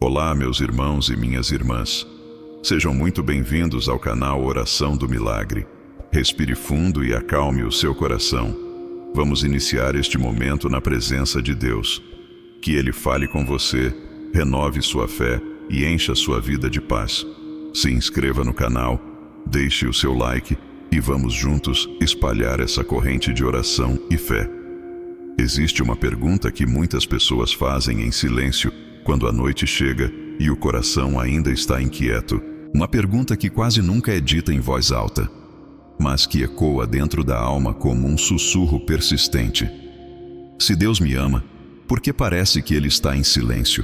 Olá, meus irmãos e minhas irmãs. Sejam muito bem-vindos ao canal Oração do Milagre. Respire fundo e acalme o seu coração. Vamos iniciar este momento na presença de Deus. Que Ele fale com você, renove sua fé e encha sua vida de paz. Se inscreva no canal, deixe o seu like e vamos juntos espalhar essa corrente de oração e fé. Existe uma pergunta que muitas pessoas fazem em silêncio quando a noite chega e o coração ainda está inquieto. Uma pergunta que quase nunca é dita em voz alta, mas que ecoa dentro da alma como um sussurro persistente. Se Deus me ama, por que parece que Ele está em silêncio?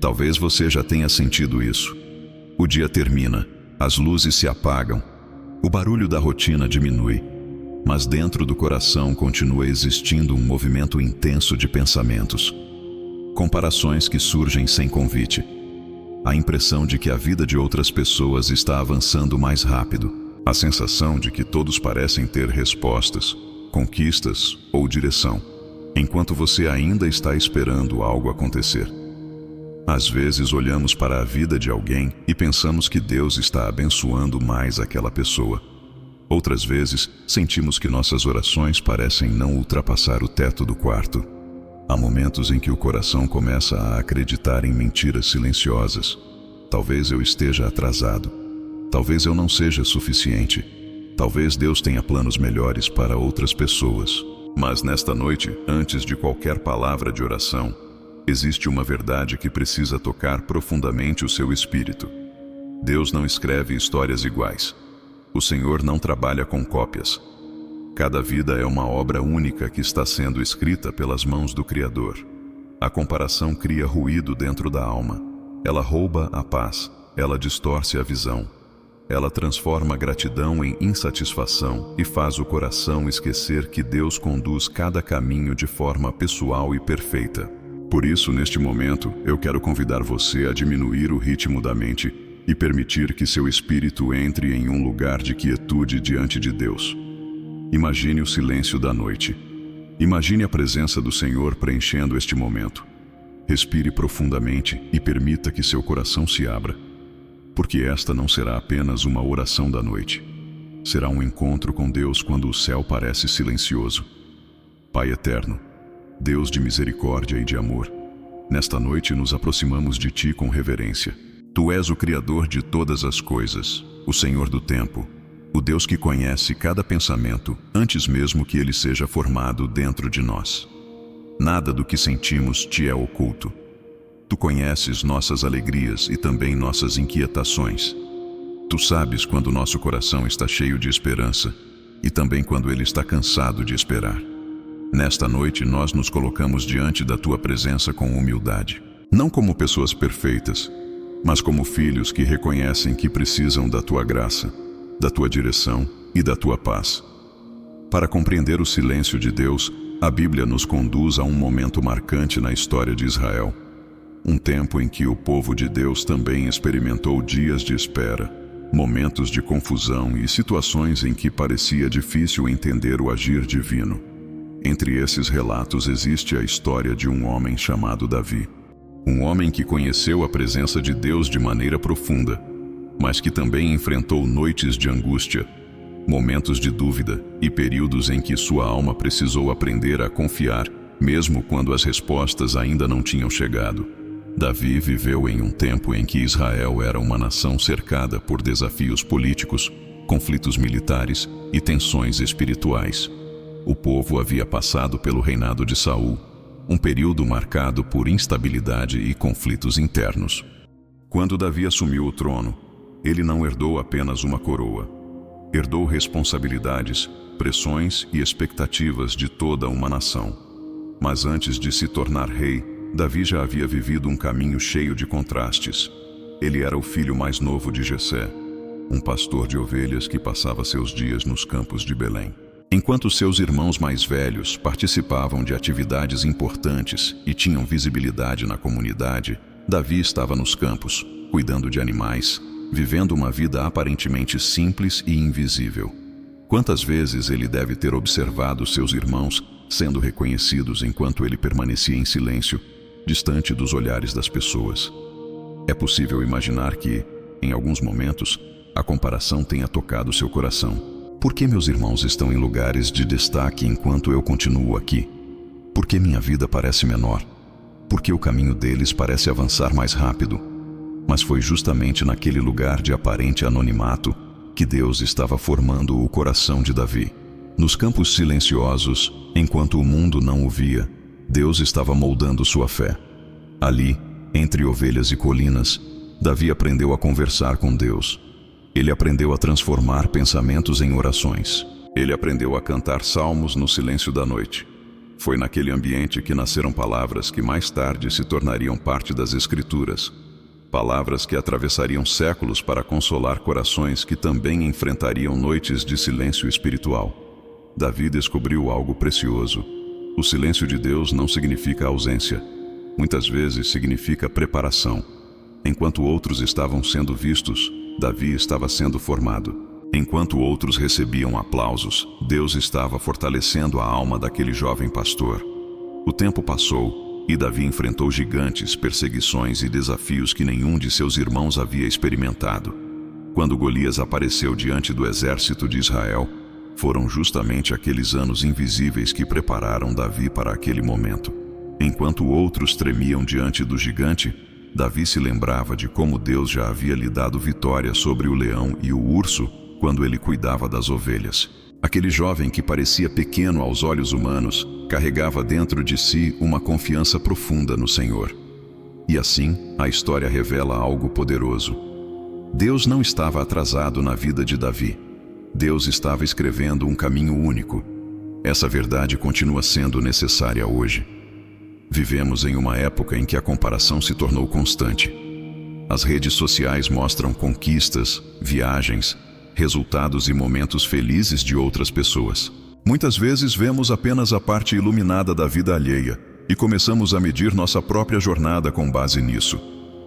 Talvez você já tenha sentido isso. O dia termina, as luzes se apagam, o barulho da rotina diminui, mas dentro do coração continua existindo um movimento intenso de pensamentos. Comparações que surgem sem convite. A impressão de que a vida de outras pessoas está avançando mais rápido. A sensação de que todos parecem ter respostas, conquistas ou direção, enquanto você ainda está esperando algo acontecer. Às vezes olhamos para a vida de alguém e pensamos que Deus está abençoando mais aquela pessoa. Outras vezes, sentimos que nossas orações parecem não ultrapassar o teto do quarto. Há momentos em que o coração começa a acreditar em mentiras silenciosas. Talvez eu esteja atrasado. Talvez eu não seja suficiente. Talvez Deus tenha planos melhores para outras pessoas. Mas nesta noite, antes de qualquer palavra de oração, existe uma verdade que precisa tocar profundamente o seu espírito. Deus não escreve histórias iguais. O Senhor não trabalha com cópias. Cada vida é uma obra única que está sendo escrita pelas mãos do Criador. A comparação cria ruído dentro da alma. Ela rouba a paz, ela distorce a visão. Ela transforma a gratidão em insatisfação e faz o coração esquecer que Deus conduz cada caminho de forma pessoal e perfeita. Por isso, neste momento, eu quero convidar você a diminuir o ritmo da mente e permitir que seu espírito entre em um lugar de quietude diante de Deus. Imagine o silêncio da noite. Imagine a presença do Senhor preenchendo este momento. Respire profundamente e permita que seu coração se abra, porque esta não será apenas uma oração da noite. Será um encontro com Deus quando o céu parece silencioso. Pai eterno, Deus de misericórdia e de amor, nesta noite nos aproximamos de Ti com reverência. Tu és o Criador de todas as coisas, o Senhor do tempo, o Deus que conhece cada pensamento antes mesmo que ele seja formado dentro de nós. Nada do que sentimos te é oculto. Tu conheces nossas alegrias e também nossas inquietações. Tu sabes quando nosso coração está cheio de esperança e também quando ele está cansado de esperar. Nesta noite nós nos colocamos diante da Tua presença com humildade, não como pessoas perfeitas, mas como filhos que reconhecem que precisam da Tua graça, da Tua direção e da Tua paz. Para compreender o silêncio de Deus, a Bíblia nos conduz a um momento marcante na história de Israel. Um tempo em que o povo de Deus também experimentou dias de espera, momentos de confusão e situações em que parecia difícil entender o agir divino. Entre esses relatos existe a história de um homem chamado Davi. Um homem que conheceu a presença de Deus de maneira profunda, mas que também enfrentou noites de angústia, momentos de dúvida e períodos em que sua alma precisou aprender a confiar, mesmo quando as respostas ainda não tinham chegado. Davi viveu em um tempo em que Israel era uma nação cercada por desafios políticos, conflitos militares e tensões espirituais. O povo havia passado pelo reinado de Saul, um período marcado por instabilidade e conflitos internos. Quando Davi assumiu o trono, ele não herdou apenas uma coroa. Herdou responsabilidades, pressões e expectativas de toda uma nação. Mas antes de se tornar rei, Davi já havia vivido um caminho cheio de contrastes. Ele era o filho mais novo de Jessé, um pastor de ovelhas que passava seus dias nos campos de Belém. Enquanto seus irmãos mais velhos participavam de atividades importantes e tinham visibilidade na comunidade, Davi estava nos campos, cuidando de animais, vivendo uma vida aparentemente simples e invisível. Quantas vezes ele deve ter observado seus irmãos sendo reconhecidos enquanto ele permanecia em silêncio, distante dos olhares das pessoas. É possível imaginar que, em alguns momentos, a comparação tenha tocado seu coração. Por que meus irmãos estão em lugares de destaque enquanto eu continuo aqui? Por que minha vida parece menor? Por que o caminho deles parece avançar mais rápido? Mas foi justamente naquele lugar de aparente anonimato que Deus estava formando o coração de Davi. Nos campos silenciosos, enquanto o mundo não o via, Deus estava moldando sua fé. Ali, entre ovelhas e colinas, Davi aprendeu a conversar com Deus. Ele aprendeu a transformar pensamentos em orações. Ele aprendeu a cantar salmos no silêncio da noite. Foi naquele ambiente que nasceram palavras que mais tarde se tornariam parte das Escrituras. Palavras que atravessariam séculos para consolar corações que também enfrentariam noites de silêncio espiritual. Davi descobriu algo precioso. O silêncio de Deus não significa ausência. Muitas vezes significa preparação. Enquanto outros estavam sendo vistos, Davi estava sendo formado. Enquanto outros recebiam aplausos, Deus estava fortalecendo a alma daquele jovem pastor. O tempo passou, e Davi enfrentou gigantes, perseguições e desafios que nenhum de seus irmãos havia experimentado. Quando Golias apareceu diante do exército de Israel, foram justamente aqueles anos invisíveis que prepararam Davi para aquele momento. Enquanto outros tremiam diante do gigante, Davi se lembrava de como Deus já havia lhe dado vitória sobre o leão e o urso quando ele cuidava das ovelhas. Aquele jovem que parecia pequeno aos olhos humanos, carregava dentro de si uma confiança profunda no Senhor. E assim, a história revela algo poderoso. Deus não estava atrasado na vida de Davi. Deus estava escrevendo um caminho único. Essa verdade continua sendo necessária hoje. Vivemos em uma época em que a comparação se tornou constante. As redes sociais mostram conquistas, viagens, resultados e momentos felizes de outras pessoas. Muitas vezes vemos apenas a parte iluminada da vida alheia e começamos a medir nossa própria jornada com base nisso.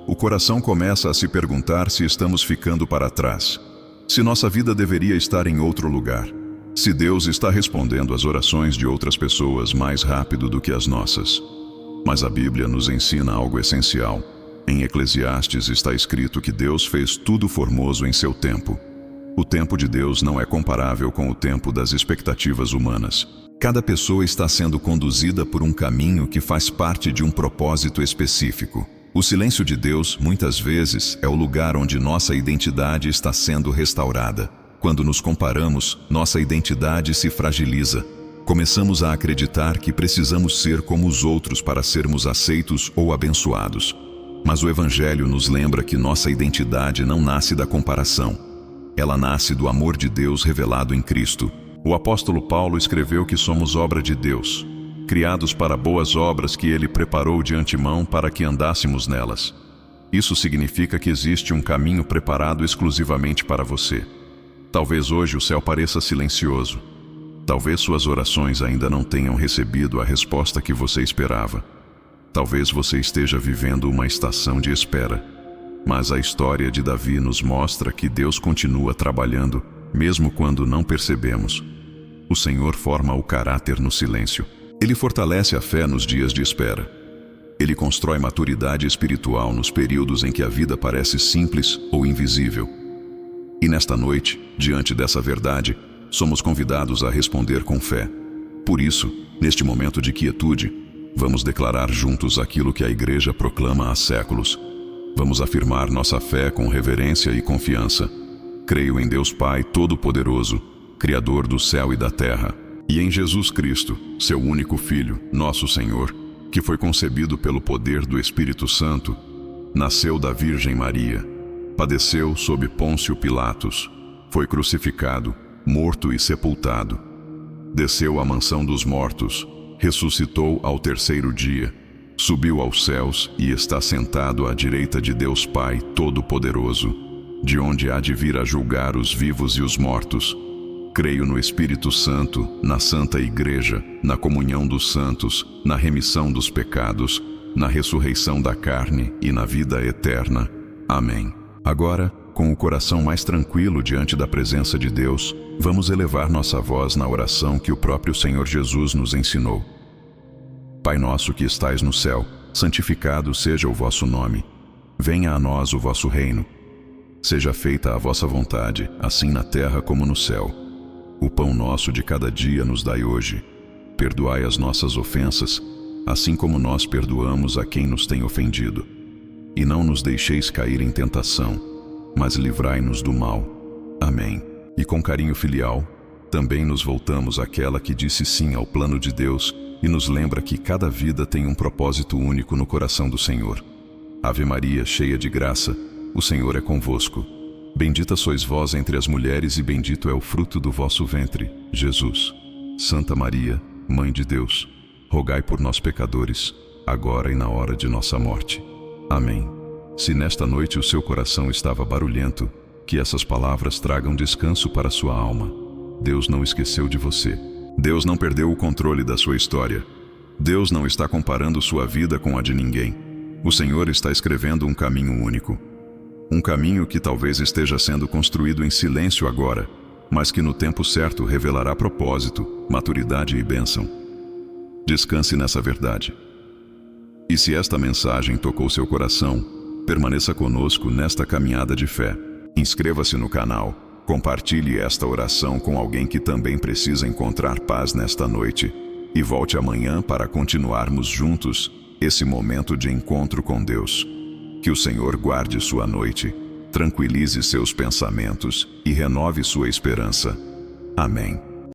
O coração começa a se perguntar se estamos ficando para trás, se nossa vida deveria estar em outro lugar, se Deus está respondendo às orações de outras pessoas mais rápido do que as nossas. Mas a Bíblia nos ensina algo essencial. Em Eclesiastes está escrito que Deus fez tudo formoso em seu tempo. O tempo de Deus não é comparável com o tempo das expectativas humanas. Cada pessoa está sendo conduzida por um caminho que faz parte de um propósito específico. O silêncio de Deus, muitas vezes, é o lugar onde nossa identidade está sendo restaurada. Quando nos comparamos, nossa identidade se fragiliza. Começamos a acreditar que precisamos ser como os outros para sermos aceitos ou abençoados. Mas o Evangelho nos lembra que nossa identidade não nasce da comparação. Ela nasce do amor de Deus revelado em Cristo. O apóstolo Paulo escreveu que somos obra de Deus, criados para boas obras que Ele preparou de antemão para que andássemos nelas. Isso significa que existe um caminho preparado exclusivamente para você. Talvez hoje o céu pareça silencioso. Talvez suas orações ainda não tenham recebido a resposta que você esperava. Talvez você esteja vivendo uma estação de espera. Mas a história de Davi nos mostra que Deus continua trabalhando, mesmo quando não percebemos. O Senhor forma o caráter no silêncio. Ele fortalece a fé nos dias de espera. Ele constrói maturidade espiritual nos períodos em que a vida parece simples ou invisível. E nesta noite, diante dessa verdade, somos convidados a responder com fé. Por isso, neste momento de quietude, vamos declarar juntos aquilo que a Igreja proclama há séculos. Vamos afirmar nossa fé com reverência e confiança. Creio em Deus Pai Todo-Poderoso, Criador do céu e da terra, e em Jesus Cristo, seu único Filho, nosso Senhor, que foi concebido pelo poder do Espírito Santo, nasceu da Virgem Maria, padeceu sob Pôncio Pilatos, foi crucificado, morto e sepultado. Desceu à mansão dos mortos, ressuscitou ao terceiro dia, subiu aos céus e está sentado à direita de Deus Pai Todo-Poderoso, de onde há de vir a julgar os vivos e os mortos. Creio no Espírito Santo, na Santa Igreja, na comunhão dos santos, na remissão dos pecados, na ressurreição da carne e na vida eterna. Amém. Agora, com o coração mais tranquilo diante da presença de Deus, vamos elevar nossa voz na oração que o próprio Senhor Jesus nos ensinou. Pai nosso que estais no céu, santificado seja o vosso nome. Venha a nós o vosso reino. Seja feita a vossa vontade, assim na terra como no céu. O pão nosso de cada dia nos dai hoje. Perdoai as nossas ofensas, assim como nós perdoamos a quem nos tem ofendido. E não nos deixeis cair em tentação, mas livrai-nos do mal. Amém. E com carinho filial, também nos voltamos àquela que disse sim ao plano de Deus e nos lembra que cada vida tem um propósito único no coração do Senhor. Ave Maria, cheia de graça, o Senhor é convosco. Bendita sois vós entre as mulheres e bendito é o fruto do vosso ventre, Jesus. Santa Maria, Mãe de Deus, rogai por nós pecadores, agora e na hora de nossa morte. Amém. Se nesta noite o seu coração estava barulhento, que essas palavras tragam descanso para sua alma. Deus não esqueceu de você. Deus não perdeu o controle da sua história. Deus não está comparando sua vida com a de ninguém. O Senhor está escrevendo um caminho único. Um caminho que talvez esteja sendo construído em silêncio agora, mas que no tempo certo revelará propósito, maturidade e bênção. Descanse nessa verdade. E se esta mensagem tocou seu coração, permaneça conosco nesta caminhada de fé. Inscreva-se no canal, compartilhe esta oração com alguém que também precisa encontrar paz nesta noite e volte amanhã para continuarmos juntos esse momento de encontro com Deus. Que o Senhor guarde sua noite, tranquilize seus pensamentos e renove sua esperança. Amém.